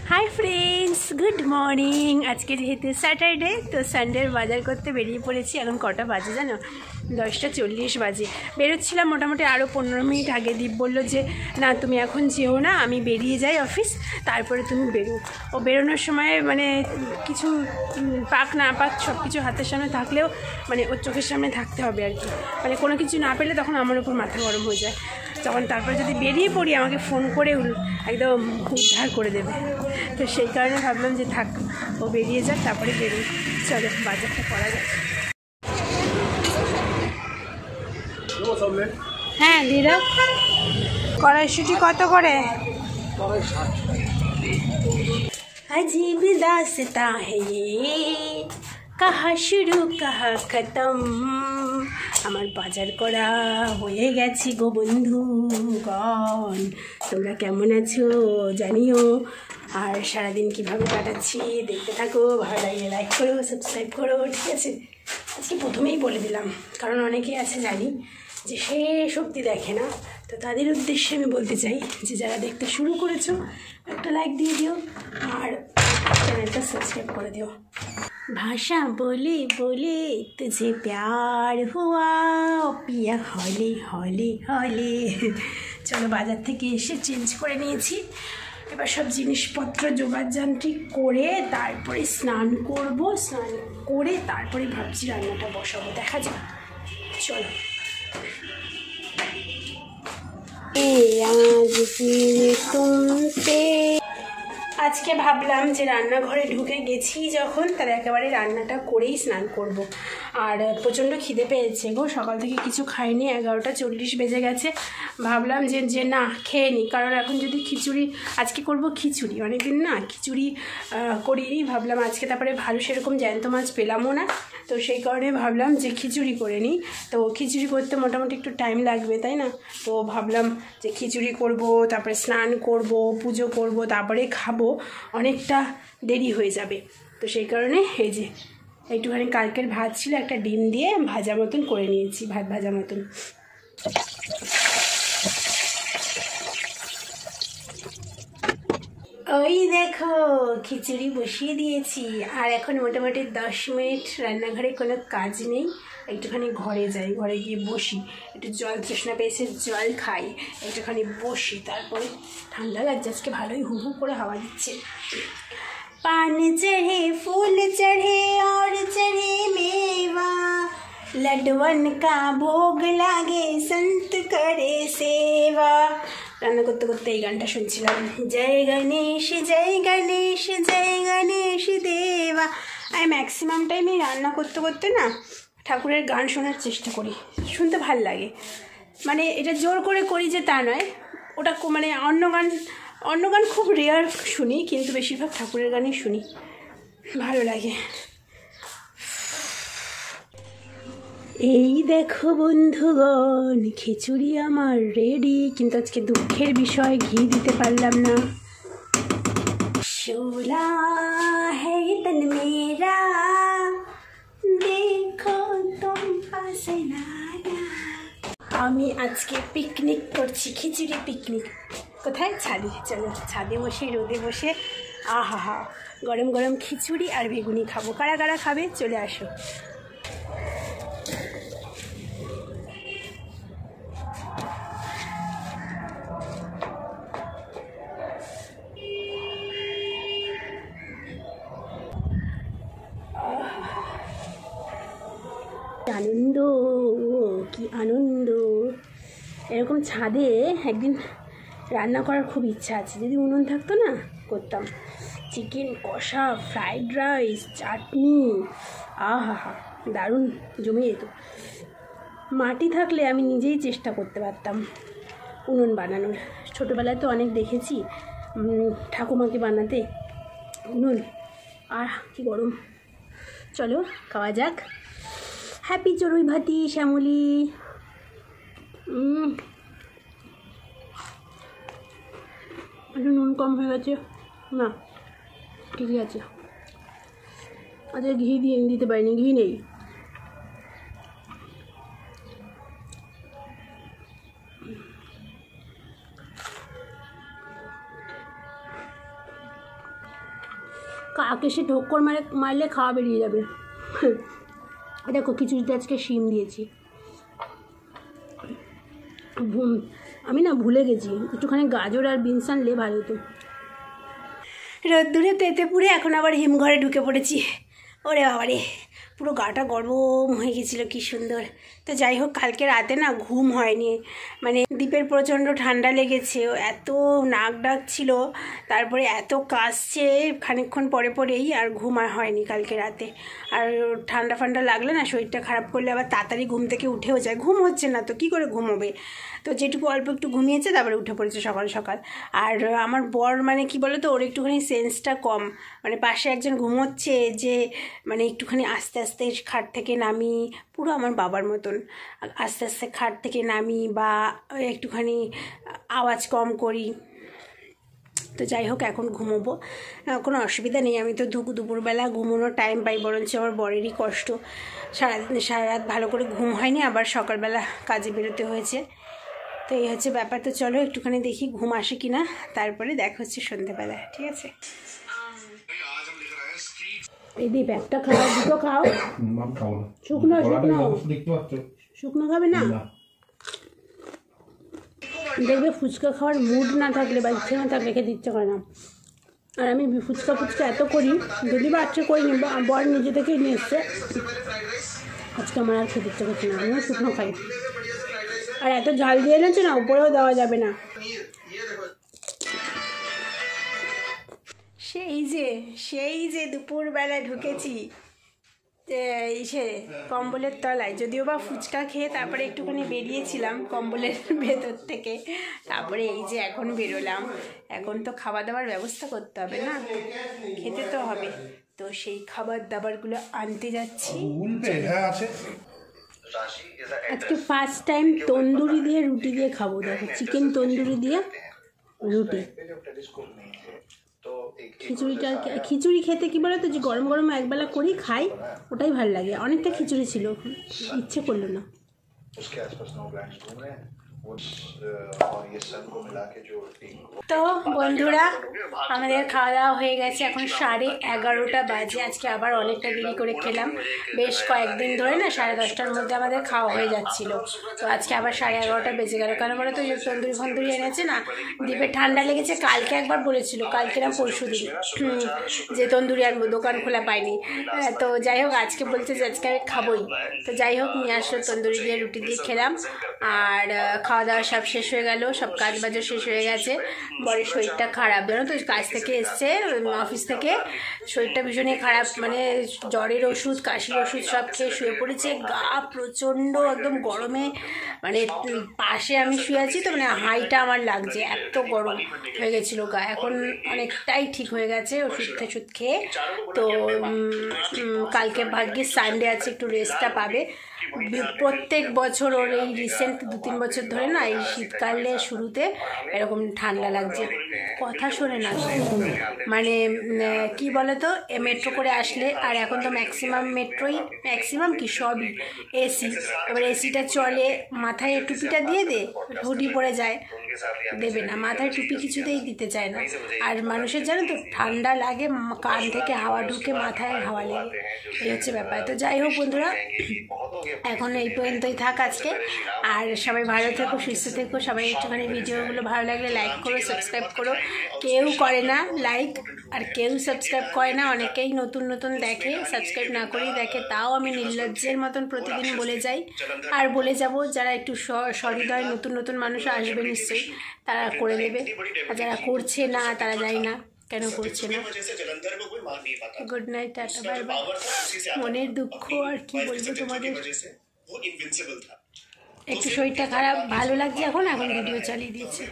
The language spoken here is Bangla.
Hi friends, good morning. आज के जेहेतु सैटारडे तो सानडेर बाजार करते बेरिए पड़ेছি। এখন কটা বাজে জানো? 10টা 40 বাজে। বেরোচ্ছিলাম মোটামুটি আরও 15 মিনিট আগে। দীপ বলল যে না তুমি এখন যেও না, আমি বেরিয়ে যাই অফিস, তারপরে তুমি বেরো। ও বেরোনোর সময় মানে কিছু পাক না পাক সব কিছু হাতের সামনে থাকলেও মানে ওর চোখের সামনে থাকতে হবে আর কি। মানে কোনো কিছু না পেলে তখন আমার উপর মাথা গরম হয়ে যায়। তখন তারপরে যদি বেরিয়ে পড়ি আমাকে ফোন করে একদম উদ্ধার করে দেবে। তো সেই কারণে ভাবলাম যে থাক, ও বেরিয়ে যাক, তারপরে বেরোই। চলো বাজারটা করা যাক। হ্যাঁ দিদা, কড়াইশুঁটি কত করে? अजीब दास्तां है ये, कहा शुरू कहा खत्म। আমার বাজার করা হয়ে গেছে গো বন্ধুগণ। তোমরা কেমন আছো জানিও, আর সারাদিন কীভাবে কাটাচ্ছি দেখতে থাকো। ভালো লাগলে লাইক করো, সাবস্ক্রাইব করো, ঠিক আছে? আজকে প্রথমেই বলে দিলাম, কারণ অনেকেই আছে জানি যে শেষ অবধি দেখে না। তো তাদের উদ্দেশ্যে আমি বলতে চাই যে যারা দেখতে শুরু করেছো একটা লাইক দিয়ে দিও আর চ্যানেলটা সাবস্ক্রাইব করে দিও। भाषा बोले बोले तुझे प्यार हुआ पिया हले हले हले। চলো বাজার থেকে এসে চেঞ্জ করে নিয়েছি। এবার সব জিনিসপত্র জোগাড় জান্ত্রি করে তারপরে স্নান করব। স্নান করে তারপরে ভাবছি রান্নাটা বসাবো, দেখা যাক। চলো। আজকে ভাবলাম যে রান্নাঘরে ঢুকে গেছি যখন, তার একেবারে রান্নাটা করেই স্নান করব। আর প্রচণ্ড খিদে পেয়েছে গো, সকাল থেকে কিছু খাইনি, 11টা 40 বেজে গেছে। ভাবলাম যে না খেয়ে নিই, কারণ এখন যদি খিচুড়ি আজকে করব, খিচুড়ি অনেকদিন না খিচুড়ি করিনি। ভাবলাম আজকে তারপরে ভালো সেরকম জ্যান্ত মাছ পেলামও না, তো সেই কারণে ভাবলাম যে খিচুড়ি করে নিই। তো খিচুড়ি করতে মোটামুটি একটু টাইম লাগবে, তাই না? তো ভাবলাম যে খিচুড়ি করব, তারপরে স্নান করব, পুজো করব, তারপরে খাবো, অনেকটা দেরি হয়ে যাবে। তো সেই কারণে এই যে একটুখানি কালকের ভাত ছিল, একটা ডিম দিয়ে ভাজা মতন করে নিয়েছি, ভাত ভাজা মতন। ওই দেখো খিচুড়ি বসিয়ে দিয়েছি। আর এখন মোটামুটি 10 মিনিট রান্নাঘরে কোনো কাজ নেই, একটুখানি ঘরে যাই, ঘরে গিয়ে বসি, একটু জল তৃষ্ণা পেয়েছে, জল খাই, একটুখানি বসি, তারপরে ঠান্ডা লাগছে আজকে, ভালোই হু হু করে হাওয়া দিচ্ছে। पान चढ़े फूल चढ़े और चढ़े मेवा, लड्डवन का भोग लागे संत करे सेवा। রান্না করতে করতে এই গানটা শুনছিলাম, জয় গণেশ জয় গণেশ জয় গণেশ দেবা। আমি ম্যাক্সিমাম টাইমে রান্না করতে করতে না ঠাকুরের গান শোনার চেষ্টা করি, শুনতে ভাল লাগে। মানে এটা জোর করে করি যে তা নয়, ওটা মানে অন্য গান খুব রেয়ার শুনি, কিন্তু বেশিরভাগ ঠাকুরের গানই শুনি, ভালো লাগে। এই দেখো বন্ধুগণ, খিচুড়ি আমার রেডি, কিন্তু আজকে দুঃখের বিষয় ঘি দিতে পারলাম না। শোলা হ্যায় তন মেরা দেখো তুম পাশে না। আমি আজকে পিকনিক করছি, খিচুড়ি পিকনিক। কোথায়? ছাদে। চলো ছাদে বসে রোদে বসে আহা হা গরম গরম খিচুড়ি আর বেগুনি খাবো। কারা কারা খাবে চলে আসো। আনন্দ, কি আনন্দ! এরকম ছাদে একদিন রান্না করার খুব ইচ্ছা আছে, যদি উনুন থাকতো না করতাম। চিকেন কষা, ফ্রাইড রাইস, চাটনি, আহা হা দারুণ জমে যেত। মাটি থাকলে আমি নিজেই চেষ্টা করতে পারতাম উনুন বানানোর। ছোটোবেলায় তো অনেক দেখেছি ঠাকুমাকে বানাতে উনুন। আর কি গরম! চলো খাওয়া যাক। হ্যাপি চড়ুই ভাতি শ্যামলি। একটু নুন কম হয়ে গেছে, না ঠিকই আছে। আচ্ছা ঘি দিতে পারিনি, ঘি নেই। কাক এসে ঠোক্কর মারলে খাওয়া বেরিয়ে যাবে। দেখো খিচুড়িতে আজকে শিম দিয়েছি। আমি না ভুলে গেছি, একটুখানি গাজর আর বিনস আনলে ভালো হতো। রোদ্দুরে তেতে পুড়ে এখন আবার হিমঘরে ঢুকে পড়েছি। ওরে বাবারে, পুরো গাটা গরম হয়ে গেছিলো, কী সুন্দর। তো যাই হোক, কালকে রাতে না ঘুম হয়নি, মানে দীপের প্রচণ্ড ঠান্ডা লেগেছে, এত নাক ডাকছিল, তারপরে এত কাশছে খানিকক্ষণ পরে পরেই, আর ঘুম আর হয়নি কালকে রাতে। আর ঠান্ডা ফান্ডা লাগলে না শরীরটা খারাপ করলে আবার তাড়াতাড়ি ঘুম থেকে উঠেও যায়, ঘুম হচ্ছে না তো কী করে ঘুমোবে। তো যেটুকু অল্প একটু ঘুমিয়েছে তারপরে উঠে পড়েছে সকাল সকাল। আর আমার বর মানে কি বলো তো, ওর একটুখানি সেন্সটা কম, মানে পাশে একজন ঘুমোচ্ছে যে মানে একটুখানি আস্তে আস্তে খাট থেকে নামি, পুরো আমার বাবার মতন আস্তে আস্তে খাট থেকে নামি বা একটুখানি আওয়াজ কম করি। তো যাই হোক, এখন ঘুমোবো, কোনো অসুবিধা নেই। আমি তো দুপুরবেলা ঘুমোনোর টাইম পাই, বরঞ্চ আমার বরেরই কষ্ট, সারা রাত ভালো করে ঘুম হয়নি, আবার সকালবেলা কাজে বেরোতে হয়েছে। তো এই হচ্ছে ব্যাপার। তো চলো একটুখানি দেখি ঘুম আসে কি না, তারপরে দেখা হচ্ছে সন্ধ্যেবেলা, ঠিক আছে? এই দীপ একটা খাও, দুটো খাও। শুকনো শুকনো শুকনো খাবে না? দেখবে ফুচকা খাওয়ার মুড না থাকলে বা ইচ্ছে না থাকলে খেতে ইচ্ছে করে না। আর আমি ফুচকা এত করি, যদি বা আজকে করিনি, বর নিজে থেকেই নিয়ে এসছে, আজকে আমার আর খেতে ইচ্ছে করছে না, আমিও শুকনো খাই। আর এত ঝাল দিয়ে এনেছে না, উপরেও দেওয়া যাবে না। সেই যে দুপুরবেলা ঢুকেছি কম্বলের তলায়, যদিও বা ফুচকা খেয়ে তারপরে একটুখানি বেরিয়েছিলাম কম্বলের ভেতর থেকে, তারপরে এই যে এখন বেরোলাম। এখন তো খাওয়া দাওয়ার ব্যবস্থা করতে হবে না, খেতে তো হবে, তো সেই খাবার দাবারগুলো আনতে যাচ্ছি। আজকে ফার্স্ট টাইম তন্দুরি দিয়ে রুটি দিয়ে খাবো। দেখো, চিকেন তন্দুরি দিয়ে রুটি। খিচুড়ি খেতে কি বলো তো, যে গরম গরম একবেলা করি খাই, ওটাই ভালো লাগে। অনেকটা খিচুড়ি ছিল, ইচ্ছে করলো না। তো বন্ধুরা, আমাদের খাওয়া দাওয়া হয়ে গেছে, এখন 11:30 বাজে। আজকে আবার অনেকটা দেরি করে খেলাম, বেশ কয়েকদিন ধরে না 10:30টার মধ্যে আমাদের খাওয়া হয়ে যাচ্ছিল। তো আজকে আবার 11:30 বেজে গেল। কেন বলো তো, যে তন্দুরি ফন্দুরি এনেছে না, দ্বীপের ঠান্ডা লেগেছে। কালকে একবার বলেছিল, কালকে না পরশু দিন, যে তন্দুরি আর দোকান খোলা পায়নি। তো যাই হোক, আজকে বলছে যে আজকে আমি খাবোই। তো যাই হোক, নিয়ে আসলো তন্দুরি দিয়ে রুটি দিয়ে খেলাম। আর খাওয়া দাওয়া সব শেষ হয়ে গেল, সব কাজ বাজও শেষ হয়ে গেছে। বরের শরীরটা খারাপ, জানো তো, কাজ থেকে এসছে, অফিস থেকে, শরীরটা ভীষণই খারাপ, মানে জ্বরের ওষুধ, কাশির ওষুধ সব খেয়ে শুয়ে পড়েছে। গা প্রচণ্ড একদম গরমে, মানে পাশে আমি শুয়ে আছি তো, মানে হাইটা আমার লাগছে, এত গরম হয়ে গেছিলো গা। এখন অনেকটাই ঠিক হয়ে গেছে ওষুধ টষুধ খেয়ে। তো কালকে ভাগ্যে সানডে আছে, একটু রেস্টটা পাবে। প্রত্যেক বছর ওর এই রিসেন্ট 2-3 বছর ধরে না, এই শীতকালে শুরুতে এরকম ঠান্ডা লাগছে। কথা শোনে না, মানে কি বলতো, মেট্রো করে আসলে, আর এখন তো ম্যাক্সিমাম কি সবই এসি। এবার এসিটা চলে, মাথায় টুপিটা দিয়ে দে, হুডি পরে যায়, দেবে না, মাথায় টুপি কিছুতেই দিতে চায় না। আর মানুষের জানো তো ঠান্ডা লাগে, কান থেকে হাওয়া ঢুকে মাথায় হাওয়া লেগে, এই হচ্ছে ব্যাপার। তো যাই হোক বন্ধুরা, এখন এই পর্যন্তই থাক আজকে। আর সবাই ভালো থেকো, সুস্থ থেকো। সবাই একটুখানি ভিডিওগুলো ভালো লাগলে লাইক করো, সাবস্ক্রাইব করো। কেউ করে না লাইক, আর কেউ সাবস্ক্রাইব করে না। অনেকেই নতুন নতুন দেখে, সাবস্ক্রাইব না করেই দেখে, তাও আমি নির্লজ্জের মতন প্রতিদিন বলে যাই আর বলে যাব। যারা একটু সহৃদয় নতুন নতুন মানুষ আসবে নিশ্চয়ই, তারা করে দেবে। আর যারা করছে না, তারা যায় না কেন করছে না। Good night, tata, bye bye. মনের দুঃখ আর কি বলবো তোমাদের, একটু শরীরটা খারাপ, ভালো লাগছে এখন ভিডিও চালিয়ে দিয়েছে।